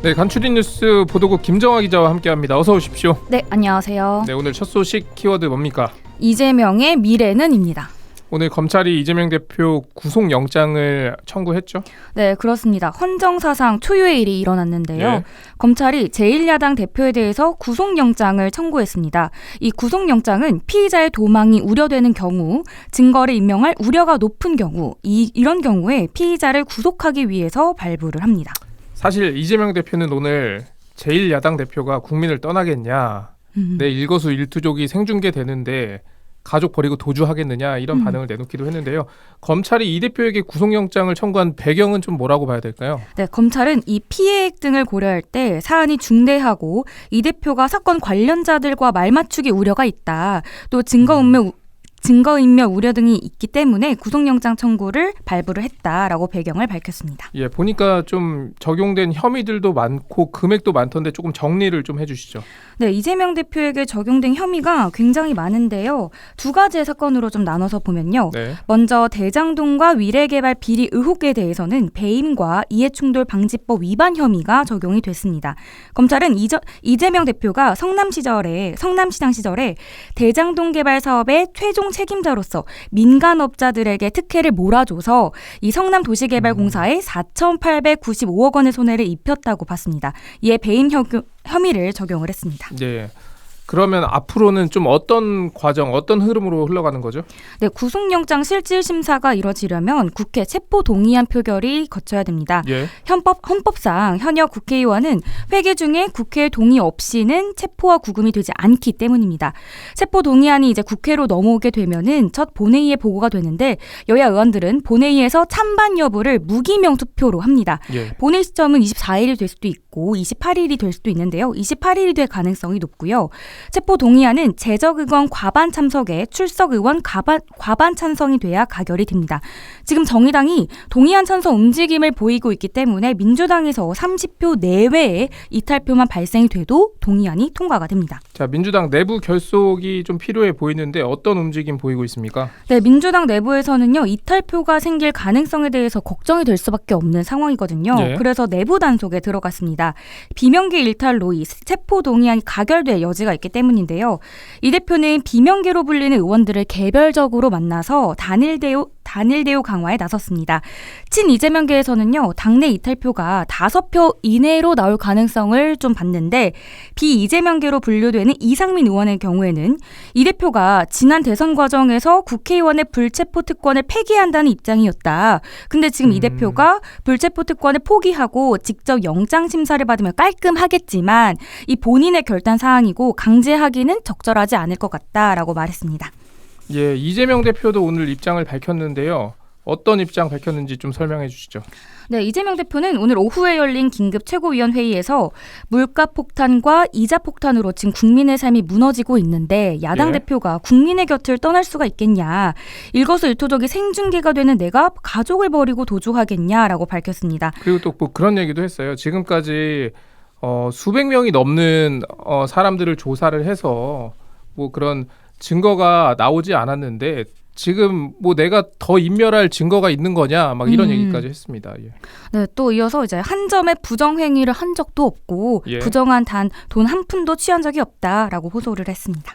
네, 간추린 뉴스 보도국 김정아 기자와 함께합니다. 어서 오십시오. 네, 안녕하세요. 네, 오늘 첫 소식 키워드 뭡니까? 이재명의 미래는입니다. 오늘 검찰이 이재명 대표 구속영장을 청구했죠? 네, 그렇습니다. 헌정사상 초유의 일이 일어났는데요. 예. 검찰이 제1야당 대표에 대해서 구속영장을 청구했습니다. 이 구속영장은 피의자의 도망이 우려되는 경우, 증거를 인멸할 우려가 높은 경우, 이런 경우에 피의자를 구속하기 위해서 발부를 합니다. 사실 이재명 대표는 오늘 제1야당 대표가 국민을 떠나겠냐, 내 일거수일투족이 생중계되는데 가족 버리고 도주하겠느냐 이런 반응을 내놓기도 했는데요. 검찰이 이 대표에게 구속영장을 청구한 배경은 좀 뭐라고 봐야 될까요? 네, 검찰은 이 피해액 등을 고려할 때 사안이 중대하고 이 대표가 사건 관련자들과 말맞추기 우려가 있다. 또 증거인멸 우려 등이 있기 때문에 구속영장 청구를 발부를 했다라고 배경을 밝혔습니다. 예, 보니까 좀 적용된 혐의들도 많고 금액도 많던데 조금 정리를 좀 해주시죠. 네, 이재명 대표에게 적용된 혐의가 굉장히 많은데요. 두 가지의 사건으로 좀 나눠서 보면요. 네. 먼저 대장동과 위례개발 비리 의혹에 대해서는 배임과 이해충돌 방지법 위반 혐의가 적용이 됐습니다. 검찰은 이재명 대표가 성남시장 시절에 대장동 개발 사업의 최종 책임자로서 민간업자들에게 특혜를 몰아줘서 이 성남도시개발공사에 4,895억 원의 손해를 입혔다고 봤습니다. 이에 배임 혐의를 적용을 했습니다. 네. 그러면 앞으로는 좀 어떤 과정, 어떤 흐름으로 흘러가는 거죠? 네, 구속영장 실질 심사가 이뤄지려면 국회 체포 동의안 표결이 거쳐야 됩니다. 예. 헌법상 현역 국회의원은 회기 중에 국회 동의 없이는 체포와 구금이 되지 않기 때문입니다. 체포 동의안이 이제 국회로 넘어오게 되면은 첫 본회의에 보고가 되는데 여야 의원들은 본회의에서 찬반 여부를 무기명 투표로 합니다. 예. 본회의 시점은 24일이 될 수도 있고 28일이 될 수도 있는데요. 28일이 될 가능성이 높고요. 체포 동의안은 재적 의원 과반 참석에 출석 의원 과반 찬성이 돼야 가결이 됩니다. 지금 정의당이 동의안 찬성 움직임을 보이고 있기 때문에 민주당에서 30표 내외의 이탈표만 발생이 돼도 동의안이 통과가 됩니다. 자, 민주당 내부 결속이 좀 필요해 보이는데 어떤 움직임 보이고 있습니까? 네, 민주당 내부에서는요. 이탈표가 생길 가능성에 대해서 걱정이 될 수밖에 없는 상황이거든요. 예. 그래서 내부 단속에 들어갔습니다. 비명계 일탈로 이 체포 동의안이 가결될 여지가 있기 때문인데요. 이 대표는 비명계로 불리는 의원들을 개별적으로 만나서 단일 대우 강화에 나섰습니다. 친 이재명계에서는요. 당내 이탈표가 5표 이내로 나올 가능성을 좀 봤는데 비이재명계로 분류되는 이상민 의원의 경우에는 이 대표가 지난 대선 과정에서 국회의원의 불체포 특권을 폐기한다는 입장이었다. 근데 지금 이 대표가 불체포 특권을 포기하고 직접 영장 심사를 받으면 깔끔하겠지만 이 본인의 결단 사항이고 강제하기는 적절하지 않을 것 같다라고 말했습니다. 예, 이재명 대표도 오늘 입장을 밝혔는데요. 어떤 입장 밝혔는지 좀 설명해 주시죠. 네, 이재명 대표는 오늘 오후에 열린 긴급 최고위원회의에서 물가 폭탄과 이자 폭탄으로 지금 국민의 삶이 무너지고 있는데 야당 대표가 국민의 곁을 떠날 수가 있겠냐. 일거수일투족이 생중계가 되는 내가 가족을 버리고 도주하겠냐라고 밝혔습니다. 그리고 또 뭐 그런 얘기도 했어요. 지금까지 수백 명이 넘는 사람들을 조사를 해서 뭐 그런 증거가 나오지 않았는데 지금 뭐 내가 더 인멸할 증거가 있는 거냐 막 이런 얘기까지 했습니다. 예. 네, 또 이어서 이제 한 점의 부정행위를 한 적도 없고 예. 부정한 단 돈 한 푼도 취한 적이 없다라고 호소를 했습니다.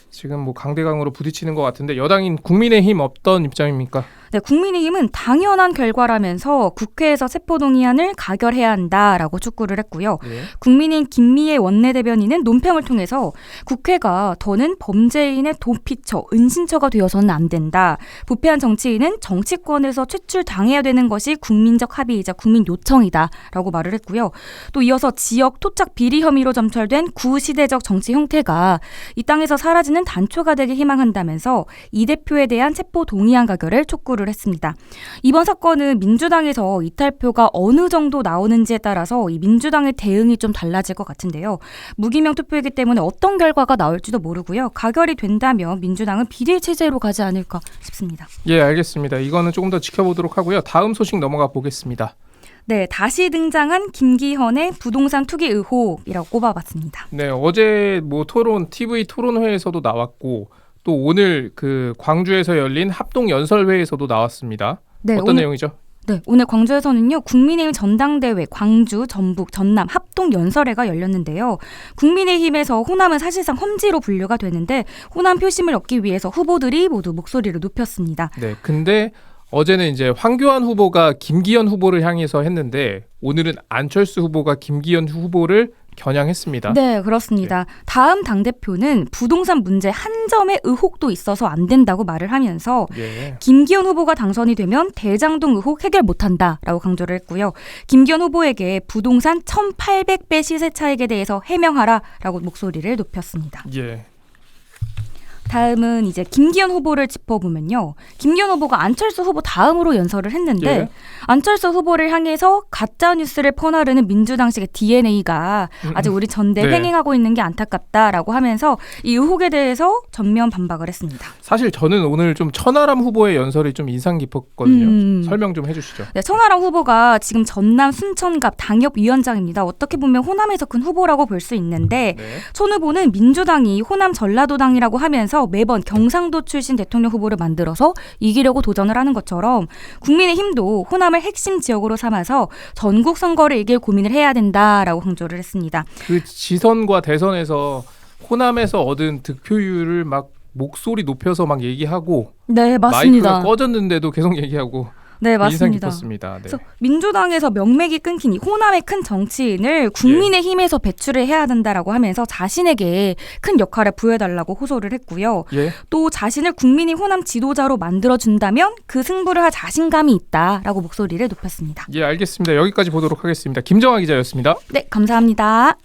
지금 뭐 강대강으로 부딪히는 것 같은데 여당인 국민의힘 어떤 입장입니까? 네, 국민의힘은 당연한 결과라면서 국회에서 체포동의안을 가결해야 한다라고 촉구를 했고요. 예. 국민의힘 김미애 원내대변인은 논평을 통해서 국회가 더는 범죄인의 도피처, 은신처가 되어서는 안 된다. 부패한 정치인은 정치권에서 퇴출당해야 되는 것이 국민적 합의이자 국민 요청이다라고 말을 했고요. 또 이어서 지역 토착 비리 혐의로 점철된 구시대적 정치 형태가 이 땅에서 사라지는 단초가 되길 희망한다면서 이 대표에 대한 체포동의안 가결을 촉구를 했습니다. 이번 사건은 민주당에서 이탈표가 어느 정도 나오는지에 따라서 이 민주당의 대응이 좀 달라질 것 같은데요. 무기명 투표이기 때문에 어떤 결과가 나올지도 모르고요. 가결이 된다면 민주당은 비례 체제로 가지 않을까 싶습니다. 예, 알겠습니다. 이거는 조금 더 지켜보도록 하고요. 다음 소식 넘어가 보겠습니다. 네, 다시 등장한 김기현의 부동산 투기 의혹이라고 꼽아봤습니다. 네, 어제 뭐 TV 토론회에서도 나왔고 또 오늘 그 광주에서 열린 합동 연설회에서도 나왔습니다. 네, 어떤 내용이죠? 네, 오늘 광주에서는요. 국민의힘 전당대회 광주, 전북, 전남 합동 연설회가 열렸는데요. 국민의힘에서 호남은 사실상 험지로 분류가 되는데 호남 표심을 얻기 위해서 후보들이 모두 목소리를 높였습니다. 네, 근데 어제는 이제 황교안 후보가 김기현 후보를 향해서 했는데 오늘은 안철수 후보가 김기현 후보를 겨냥했습니다. 네, 그렇습니다. 다음 당대표는 부동산 문제 한 점의 의혹도 있어서 안 된다고 말을 하면서 예. 김기현 후보가 당선이 되면 대장동 의혹 해결 못한다라고 강조를 했고요. 김기현 후보에게 부동산 1,800배 시세 차익에 대해서 해명하라라고 목소리를 높였습니다. 예. 다음은 이제 김기현 후보를 짚어보면요. 김기현 후보가 안철수 후보 다음으로 연설을 했는데 예. 안철수 후보를 향해서 가짜 뉴스를 퍼나르는 민주당식의 DNA가 아직 우리 전대 네. 횡행하고 있는 게 안타깝다라고 하면서 이 의혹에 대해서 전면 반박을 했습니다. 사실 저는 오늘 좀 천하람 후보의 연설이 좀 인상 깊었거든요. 설명 좀 해주시죠. 네, 천하람 후보가 지금 전남 순천갑 당협위원장입니다. 어떻게 보면 호남에서 큰 후보라고 볼 수 있는데 네. 천 후보는 민주당이 호남 전라도당이라고 하면서 매번 경상도 출신 대통령 후보를 만들어서 이기려고 도전을 하는 것처럼 국민의힘도 호남을 핵심 지역으로 삼아서 전국 선거를 이길 고민을 해야 된다라고 강조를 했습니다. 그 지선과 대선에서 호남에서 얻은 득표율을 막 목소리 높여서 막 얘기하고 네, 맞습니다. 마이크가 꺼졌는데도 계속 얘기하고 네, 인상 맞습니다. 깊었습니다. 네. 그래서 민주당에서 명맥이 끊긴 이 호남의 큰 정치인을 국민의힘에서 배출을 해야 된다라고 하면서 자신에게 큰 역할을 부여해달라고 호소를 했고요. 예. 또 자신을 국민이 호남 지도자로 만들어준다면 그 승부를 할 자신감이 있다라고 목소리를 높였습니다. 예, 알겠습니다. 여기까지 보도록 하겠습니다. 김정아 기자였습니다. 네, 감사합니다.